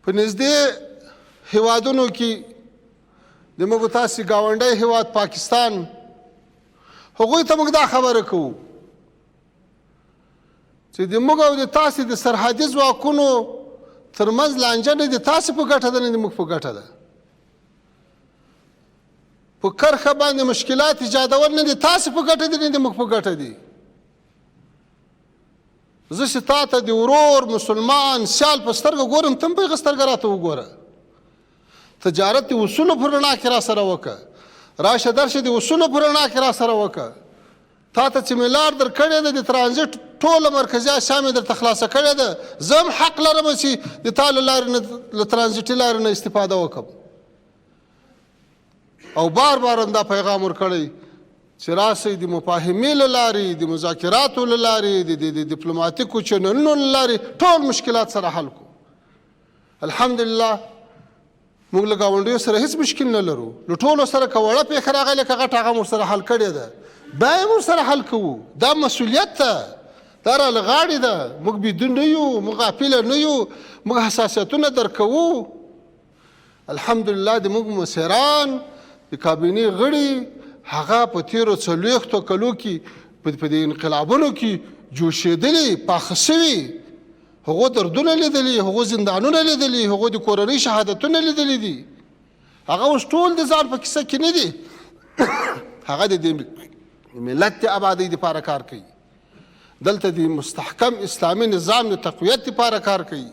په نږدې هیوادونو کې د موږ تاسې ګاونډی هیواد پاکستان هغوی ته موږ دا خبره کوو چې د موږ او د تاسې د سرحدي ځواکونو ترمنځ لانجه نه د تاسې په ګټه ده نه د موږ په ګټه ده. په کرښه باندې مشکلات ایجادول نه د تاسې په ګټه دي نه د موږ په ګټه دي. زه چې تا ته د ورور مسلمان سیال په سترګه ګورم ته هم په هغه سترګه راته وګوره. تجارت د اصولو په رڼا کې را سره وکړه. راشه درشه د اصولو په رڼا کې را سره وکړه. تا ته چې مې لار در کړې ده د ترانزیټ ټوله مرکزي اسیا مې درته خلاصه کړې ده. زه هم حق لرم چې د تا له لارې نه له ترانزیټي لارې نه استفاده وکړم. او بار بار هم دا پیغام ورکړی چې راسئ د مفاهمې له لارې د مذاکراتو له لارې د ډیپلوماتیکو چینلونو له لارې ټول مشکلات سره حل کړو. الحمدلله موږ له ګاونډیو سره هیڅ مشکل نه لرو. له ټولو سره که وړه پېښه راغلې که غټه هغه مو سره حل کړې ده بیا یې موږ سره حل کوو. دا مسؤلیت ده، دا راله غاړې ده. موږ بدون نه یو، موږ غافله نه یو، موږ حساسیتونه درک کوو. الحمدلله د موږ مشران د کابینې غړي هغه په تېرو 40 کلو کې په دې انقلابونو کې جوشېدلي پاخه سوي، هغو دردونه لیدلي، هغو زندانونه لیدلي، هغو د کورنۍ شهادتونه لیدلي دي. هغه اوس ټول د ځان په کیسه کې نه دي. هغه د ملت د آبادۍ دپاره کار کوي. دلته د مستحکم اسلامي نظام د تقویت دپاره کار کوي.